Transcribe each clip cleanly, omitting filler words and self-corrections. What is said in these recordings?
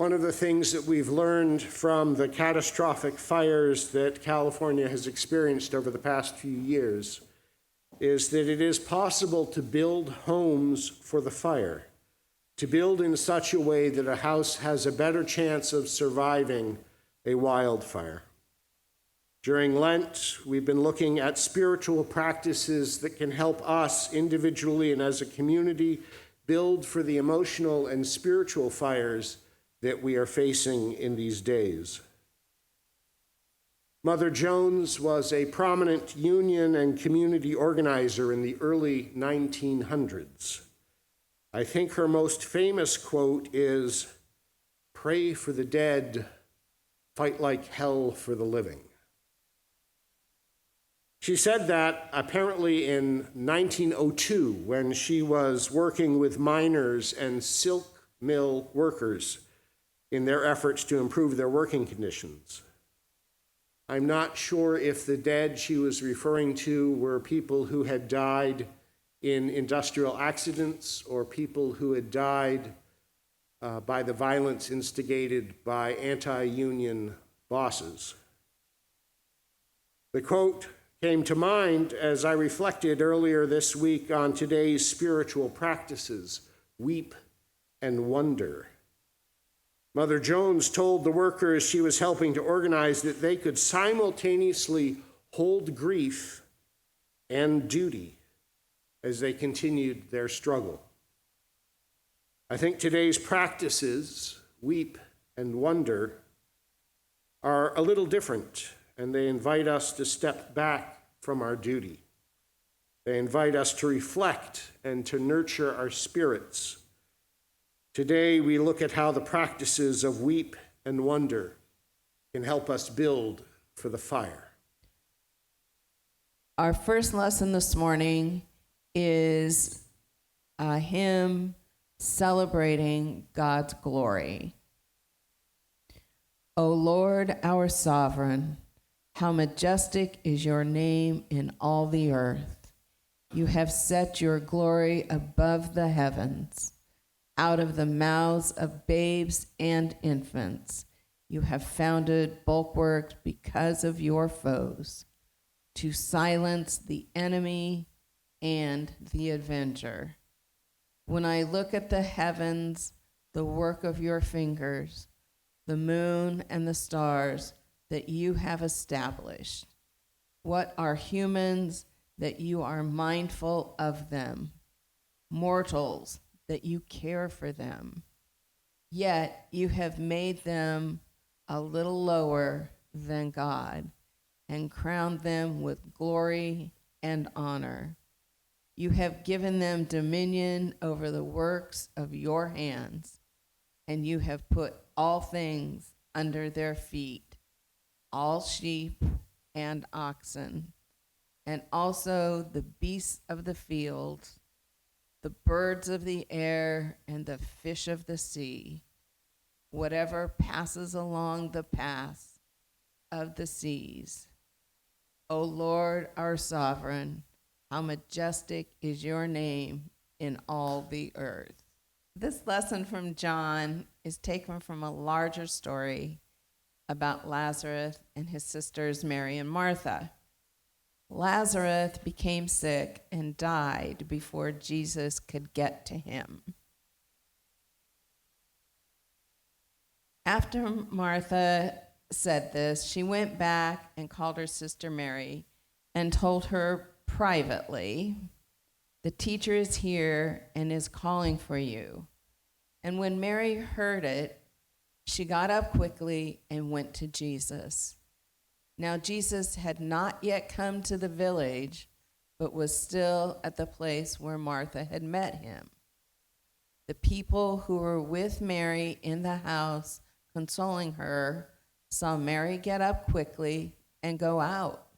One of the things that we've learned from the catastrophic fires that California has experienced over the past few years is that it is possible to build homes for the fire, to build in such a way that a house has a better chance of surviving a wildfire. During Lent, we've been looking at spiritual practices that can help us individually and as a community build for the emotional and spiritual fires that we are facing in these days. Mother Jones was a prominent union and community organizer in the early 1900s. I think her most famous quote is, "Pray for the dead, fight like hell for the living." She said that apparently in 1902 when she was working with miners and silk mill workers in their efforts to improve their working conditions. I'm not sure if the dead she was referring to were people who had died in industrial accidents or people who had died by the violence instigated by anti-union bosses. The quote came to mind as I reflected earlier this week on today's spiritual practices, weep and wonder. Mother Jones told the workers she was helping to organize that they could simultaneously hold grief and duty as they continued their struggle. I think today's practices, weep and wonder, are a little different, and they invite us to step back from our duty. They invite us to reflect and to nurture our spirits. Today, we look at how the practices of weep and wonder can help us build for the fire. Our first lesson this morning is a hymn celebrating God's glory. O Lord, our sovereign, how majestic is your name in all the earth. You have set your glory above the heavens. Out of the mouths of babes and infants, you have founded bulwarks because of your foes, to silence the enemy and the avenger. When I look at the heavens, the work of your fingers, the moon and the stars that you have established, what are humans that you are mindful of them, mortals that you care for them, yet you have made them a little lower than God and crowned them with glory and honor. You have given them dominion over the works of your hands, and you have put all things under their feet, all sheep and oxen, and also the beasts of the field, the birds of the air, and the fish of the sea, whatever passes along the paths of the seas. O Lord, our sovereign, how majestic is your name in all the earth. This lesson from John is taken from a larger story about Lazarus and his sisters Mary and Martha. Lazarus became sick and died before Jesus could get to him. After Martha said this, she went back and called her sister Mary and told her privately, "The teacher is here and is calling for you." And when Mary heard it, she got up quickly and went to Jesus. Now Jesus had not yet come to the village, but was still at the place where Martha had met him. The people who were with Mary in the house, consoling her, saw Mary get up quickly and go out.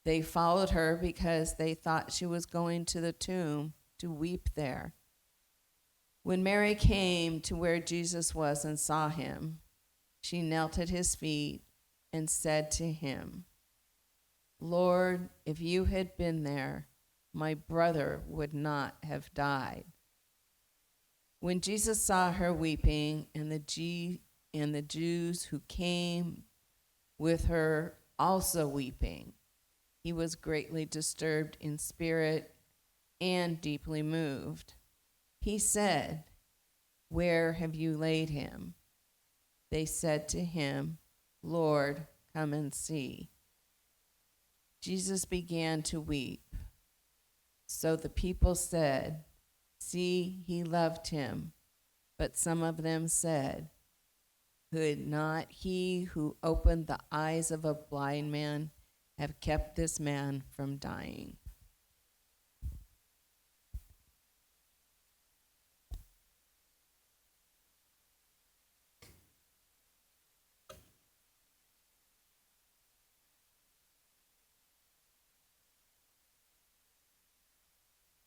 They followed her because they thought she was going to the tomb to weep there. When Mary came to where Jesus was and saw him, she knelt at his feet and said to him, "Lord, if you had been there, my brother would not have died." When Jesus saw her weeping, and the Jews who came with her also weeping, he was greatly disturbed in spirit and deeply moved. He said, "Where have you laid him?" They said to him, "Lord, come and see." Jesus began to weep. So the people said, "See, he loved him." But some of them said, "Could not he who opened the eyes of a blind man have kept this man from dying?"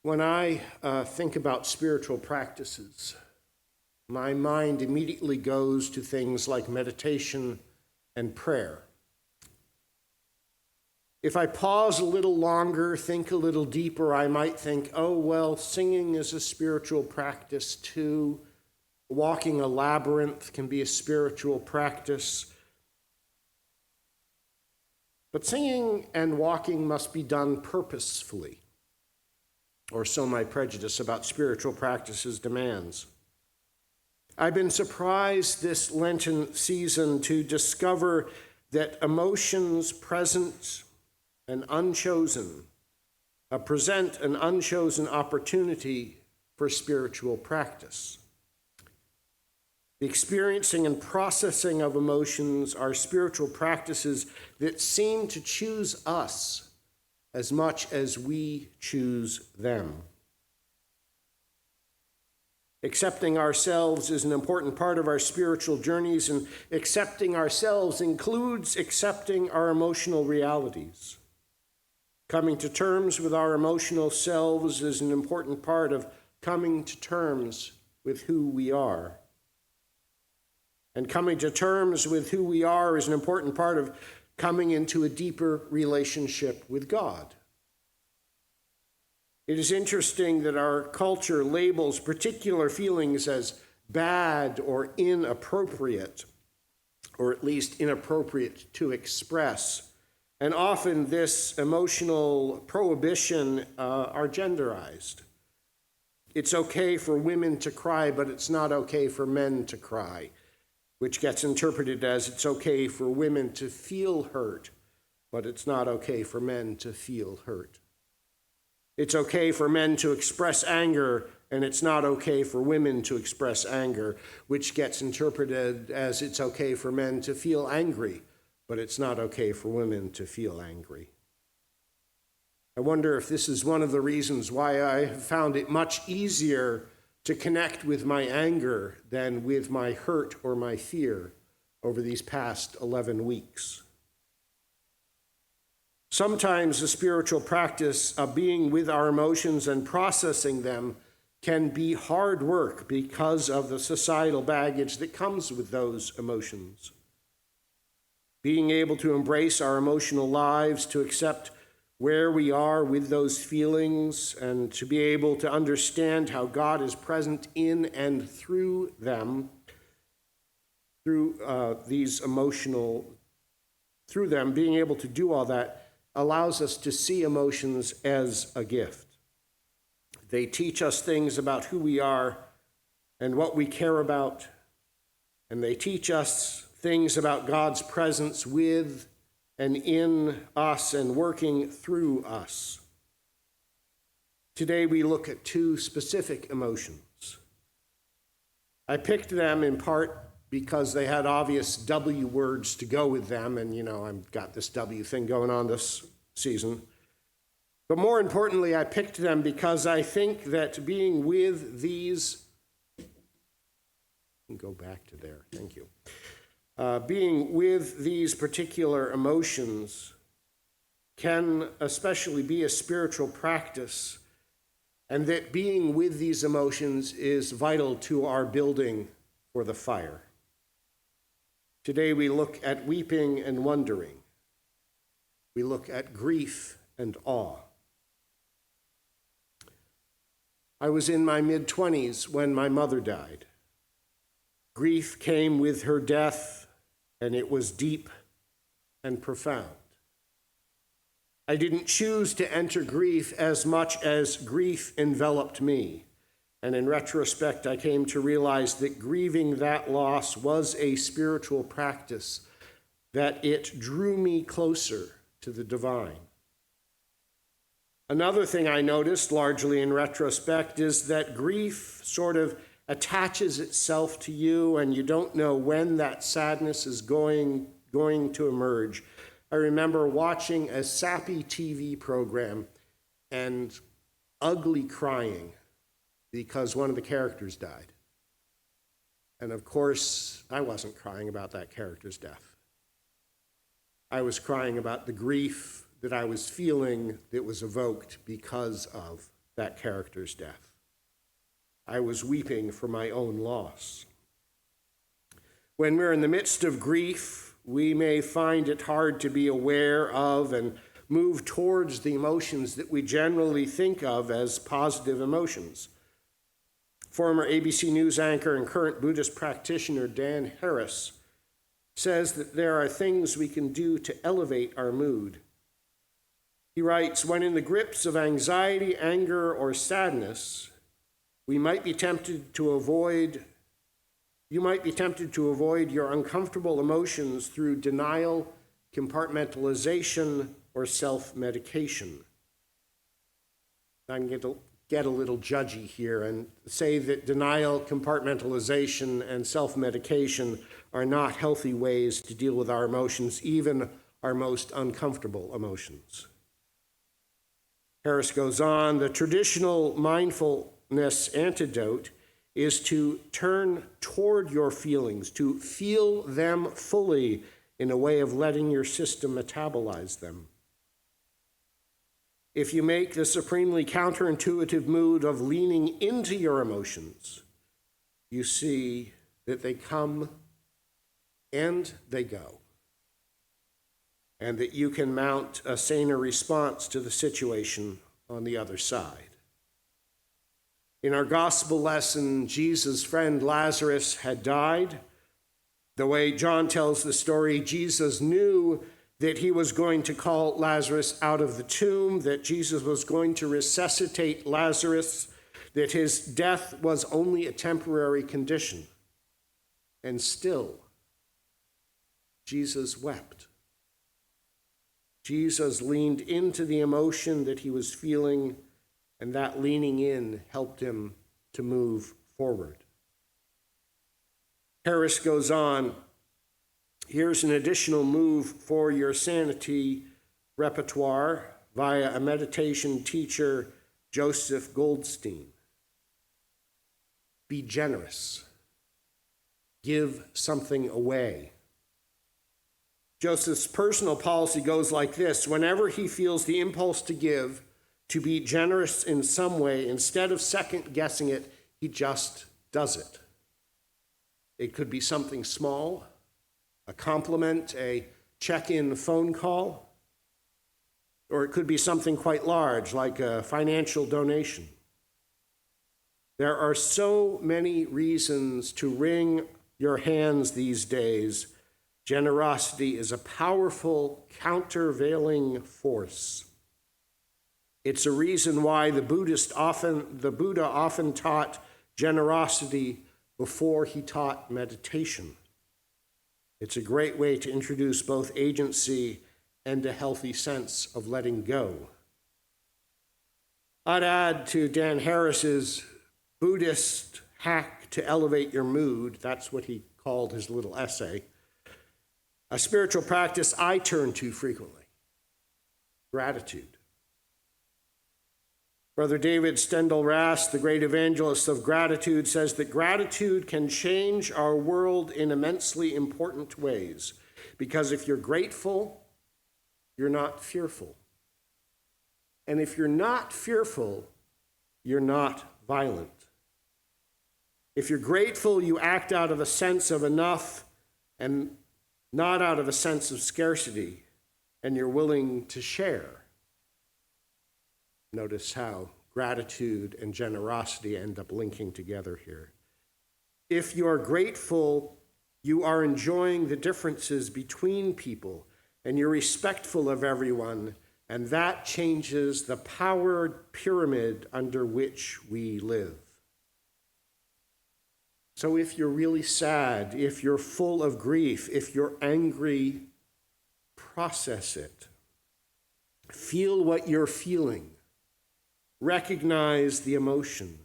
When I think about spiritual practices, my mind immediately goes to things like meditation and prayer. If I pause a little longer, think a little deeper, I might think, oh, well, singing is a spiritual practice too. Walking a labyrinth can be a spiritual practice. But singing and walking must be done purposefully, or so my prejudice about spiritual practices demands. I've been surprised this Lenten season to discover that emotions present and unchosen present an unchosen opportunity for spiritual practice. The experiencing and processing of emotions are spiritual practices that seem to choose us as much as we choose them. Accepting ourselves is an important part of our spiritual journeys, and accepting ourselves includes accepting our emotional realities. Coming to terms with our emotional selves is an important part of coming to terms with who we are. And coming to terms with who we are is an important part of coming into a deeper relationship with God. It is interesting that our culture labels particular feelings as bad or inappropriate, or at least inappropriate to express. And often this emotional prohibition are genderized. It's okay for women to cry, but it's not okay for men to cry, which gets interpreted as it's okay for women to feel hurt, but it's not okay for men to feel hurt. It's okay for men to express anger, and it's not okay for women to express anger, which gets interpreted as it's okay for men to feel angry, but it's not okay for women to feel angry. I wonder if this is one of the reasons why I have found it much easier to connect with my anger than with my hurt or my fear over these past 11 weeks. Sometimes the spiritual practice of being with our emotions and processing them can be hard work because of the societal baggage that comes with those emotions. Being able to embrace our emotional lives, to accept where we are with those feelings, and to be able to understand how God is present in and through them, through them, being able to do all that allows us to see emotions as a gift. They teach us things about who we are and what we care about, and they teach us things about God's presence with and in us and working through us. Today we look at two specific emotions. I picked them in part because they had obvious W words to go with them, and I've got this W thing going on this season. But more importantly, I picked them because I think that being with these, go back to there, thank you. Being with these particular emotions can especially be a spiritual practice, and that being with these emotions is vital to our building for the fire. Today we look at weeping and wondering. We look at grief and awe. I was in my mid-20s when my mother died. Grief came with her death, and it was deep and profound. I didn't choose to enter grief as much as grief enveloped me. And in retrospect, I came to realize that grieving that loss was a spiritual practice, that it drew me closer to the divine. Another thing I noticed, largely in retrospect, is that grief sort of attaches itself to you, and you don't know when that sadness is going to emerge. I remember watching a sappy TV program and ugly crying because one of the characters died. And of course, I wasn't crying about that character's death. I was crying about the grief that I was feeling that was evoked because of that character's death. I was weeping for my own loss. When we're in the midst of grief, we may find it hard to be aware of and move towards the emotions that we generally think of as positive emotions. Former ABC News anchor and current Buddhist practitioner Dan Harris says that there are things we can do to elevate our mood. He writes, when in the grips of anxiety, anger, or sadness, you might be tempted to avoid your uncomfortable emotions through denial, compartmentalization, or self-medication. I'm going to get a little judgy here and say that denial, compartmentalization, and self-medication are not healthy ways to deal with our emotions, even our most uncomfortable emotions. Harris goes on, the traditional mindfulness antidote is to turn toward your feelings, to feel them fully in a way of letting your system metabolize them. If you make the supremely counterintuitive mood of leaning into your emotions, you see that they come and they go, and that you can mount a saner response to the situation on the other side. In our gospel lesson, Jesus' friend Lazarus had died. The way John tells the story, Jesus knew that he was going to call Lazarus out of the tomb, that Jesus was going to resuscitate Lazarus, that his death was only a temporary condition. And still, Jesus wept. Jesus leaned into the emotion that he was feeling, and that leaning in helped him to move forward. Harris goes on, here's an additional move for your sanity repertoire via a meditation teacher, Joseph Goldstein. Be generous. Give something away. Joseph's personal policy goes like this. Whenever he feels the impulse to give, to be generous in some way, instead of second-guessing it, he just does it. It could be something small, a compliment, a check-in phone call, or it could be something quite large, like a financial donation. There are so many reasons to wring your hands these days. Generosity is a powerful countervailing force. It's a reason why the Buddha often taught generosity before he taught meditation. It's a great way to introduce both agency and a healthy sense of letting go. I'd add to Dan Harris's Buddhist hack to elevate your mood, that's what he called his little essay, a spiritual practice I turn to frequently, gratitude. Brother David Stendhal-Rast, the great evangelist of gratitude, says that gratitude can change our world in immensely important ways, because if you're grateful, you're not fearful. And if you're not fearful, you're not violent. If you're grateful, you act out of a sense of enough and not out of a sense of scarcity, and you're willing to share. Notice how gratitude and generosity end up linking together here. If you're grateful, you are enjoying the differences between people and you're respectful of everyone, and that changes the power pyramid under which we live. So if you're really sad, if you're full of grief, if you're angry, process it. Feel what you're feeling. Recognize the emotion.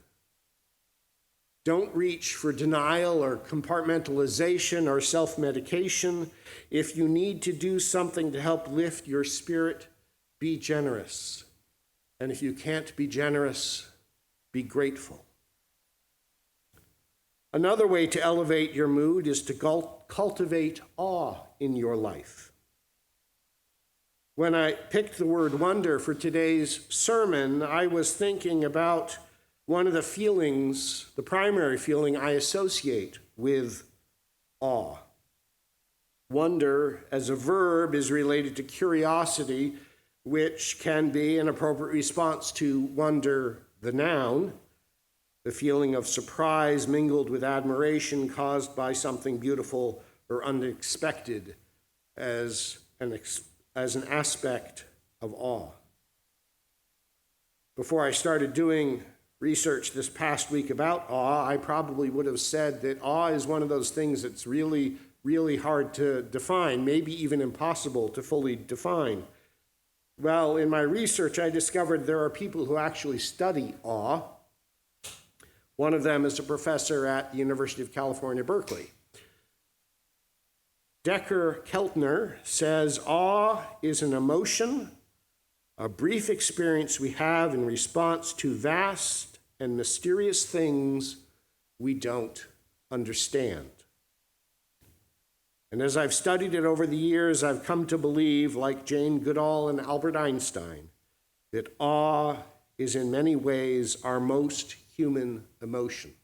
Don't reach for denial or compartmentalization or self-medication. If you need to do something to help lift your spirit, be generous. And if you can't be generous, be grateful. Another way to elevate your mood is to cultivate awe in your life. When I picked the word wonder for today's sermon, I was thinking about one of the feelings, the primary feeling I associate with awe. Wonder, as a verb, is related to curiosity, which can be an appropriate response to wonder, the noun, the feeling of surprise mingled with admiration caused by something beautiful or unexpected as an aspect of awe. Before I started doing research this past week about awe, I probably would have said that awe is one of those things that's really, really hard to define, maybe even impossible to fully define. Well, in my research, I discovered there are people who actually study awe. One of them is a professor at the University of California, Berkeley. Decker Keltner says, awe is an emotion, a brief experience we have in response to vast and mysterious things we don't understand. And as I've studied it over the years, I've come to believe, like Jane Goodall and Albert Einstein, that awe is in many ways our most human emotion.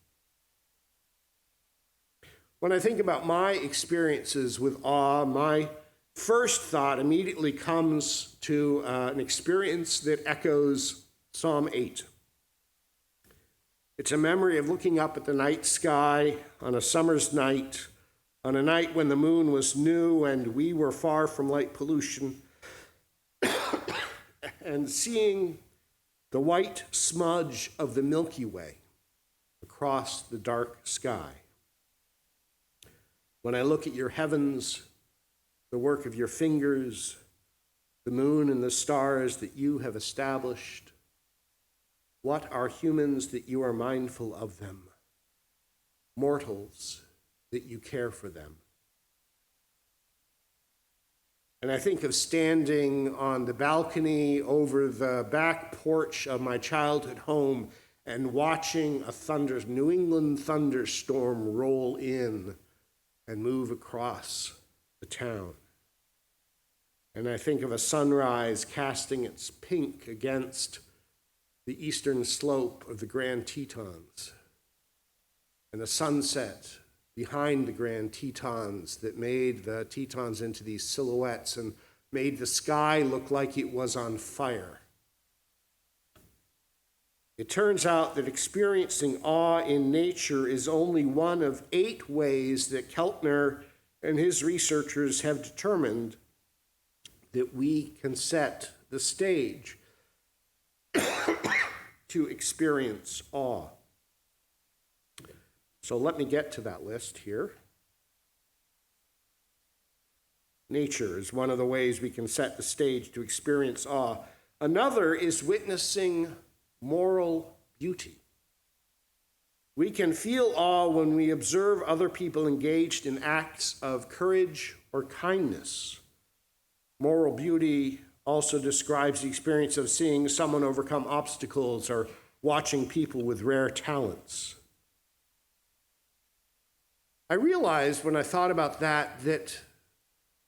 When I think about my experiences with awe, my first thought immediately comes to an experience that echoes Psalm 8. It's a memory of looking up at the night sky on a summer's night, on a night when the moon was new and we were far from light pollution, and seeing the white smudge of the Milky Way across the dark sky. When I look at your heavens, the work of your fingers, the moon and the stars that you have established, what are humans that you are mindful of them? Mortals that you care for them. And I think of standing on the balcony over the back porch of my childhood home and watching a New England thunderstorm roll in and move across the town. And I think of a sunrise casting its pink against the eastern slope of the Grand Tetons, and a sunset behind the Grand Tetons that made the Tetons into these silhouettes and made the sky look like it was on fire. It turns out that experiencing awe in nature is only one of 8 ways that Keltner and his researchers have determined that we can set the stage to experience awe. So let me get to that list here. Nature is one of the ways we can set the stage to experience awe. Another is witnessing moral beauty. We can feel awe when we observe other people engaged in acts of courage or kindness. Moral beauty also describes the experience of seeing someone overcome obstacles or watching people with rare talents. I realized when I thought about that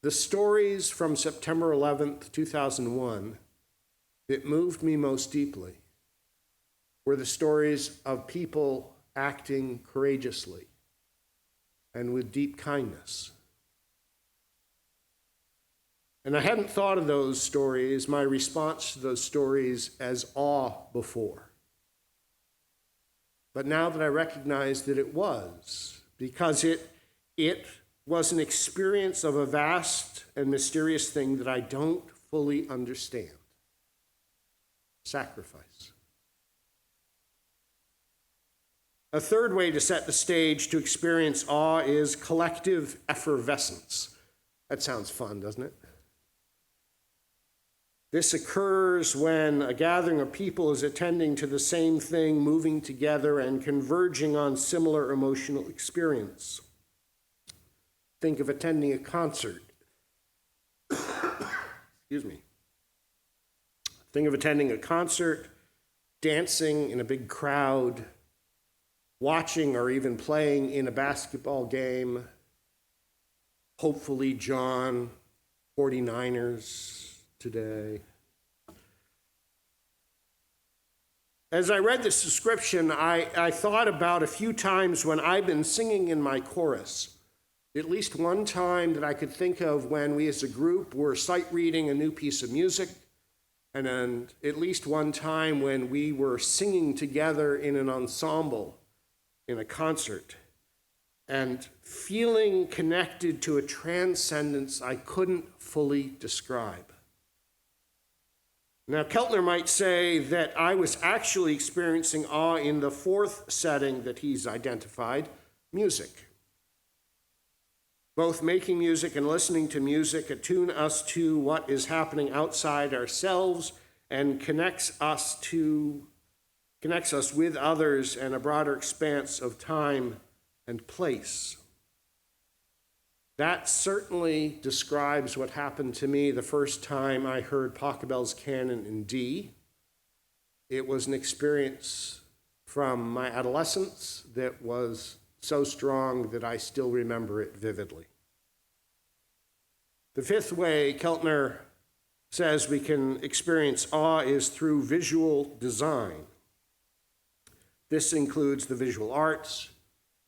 the stories from September 11th, 2001 that moved me most deeply were the stories of people acting courageously and with deep kindness. And I hadn't thought of those stories, my response to those stories, as awe before. But now that I recognize that it was, because it was an experience of a vast and mysterious thing that I don't fully understand. Sacrifice. A third way to set the stage to experience awe is collective effervescence. That sounds fun, doesn't it? This occurs when a gathering of people is attending to the same thing, moving together and converging on similar emotional experience. Think of attending a concert. Excuse me. Think of attending a concert, dancing in a big crowd, watching or even playing in a basketball game. Hopefully, John, 49ers today. As I read this description, I thought about a few times when I've been singing in my chorus. At least one time that I could think of when we as a group were sight reading a new piece of music, and then at least one time when we were singing together in an ensemble in a concert, and feeling connected to a transcendence I couldn't fully describe. Now, Keltner might say that I was actually experiencing awe in the fourth setting that he's identified, music. Both making music and listening to music attune us to what is happening outside ourselves and connects us with others and a broader expanse of time and place. That certainly describes what happened to me the first time I heard Pachelbel's Canon in D. It was an experience from my adolescence that was so strong that I still remember it vividly. The fifth way Keltner says we can experience awe is through visual design. This includes the visual arts,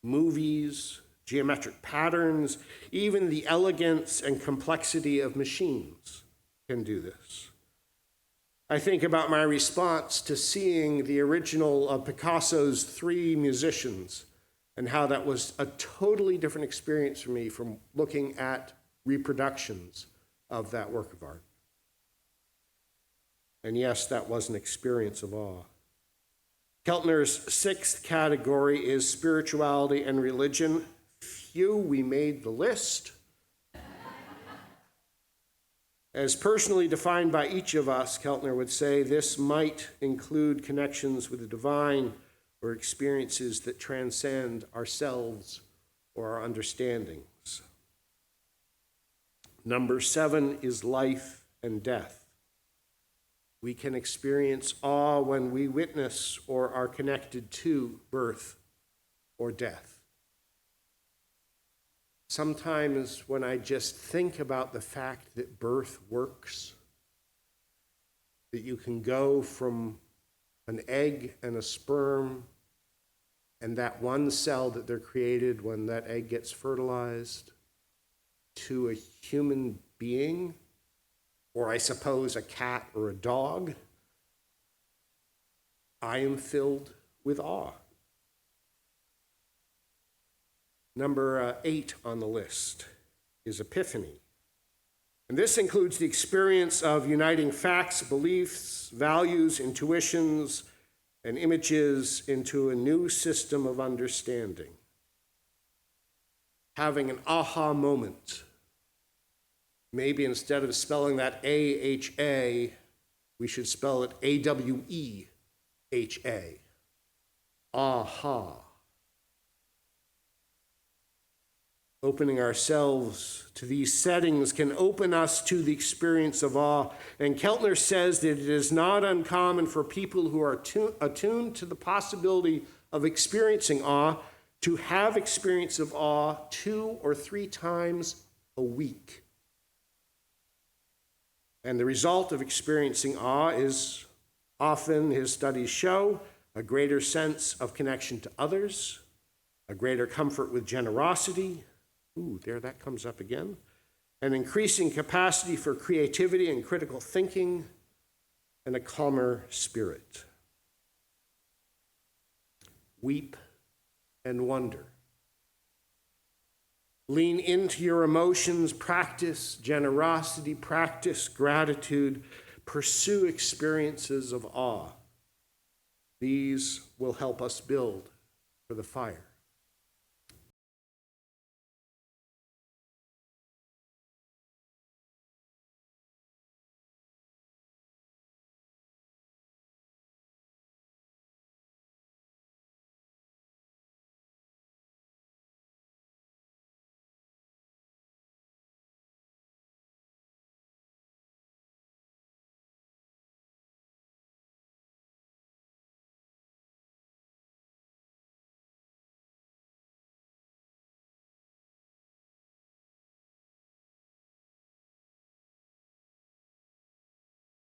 movies, geometric patterns, even the elegance and complexity of machines can do this. I think about my response to seeing the original of Picasso's Three Musicians and how that was a totally different experience for me from looking at reproductions of that work of art. And yes, that was an experience of awe. Keltner's sixth category is spirituality and religion. Phew, we made the list. As personally defined by each of us, Keltner would say, this might include connections with the divine or experiences that transcend ourselves or our understandings. Number 7 is life and death. We can experience awe when we witness or are connected to birth or death. Sometimes when I just think about the fact that birth works, that you can go from an egg and a sperm and that one cell that they're created when that egg gets fertilized to a human being, or I suppose a cat or a dog, I am filled with awe. Number 8 on the list is epiphany. And this includes the experience of uniting facts, beliefs, values, intuitions, and images into a new system of understanding. Having an aha moment. Maybe instead of spelling that A-H-A, we should spell it A-W-E-H-A. Aha. Opening ourselves to these settings can open us to the experience of awe. And Keltner says that it is not uncommon for people who are attuned to the possibility of experiencing awe to have experience of awe 2 or 3 times a week. And the result of experiencing awe is often, his studies show, a greater sense of connection to others, a greater comfort with generosity. Ooh, there that comes up again. An increasing capacity for creativity and critical thinking, and a calmer spirit. weep, and wonder. Lean into your emotions, practice generosity, practice gratitude, pursue experiences of awe. These will help us build for the fire.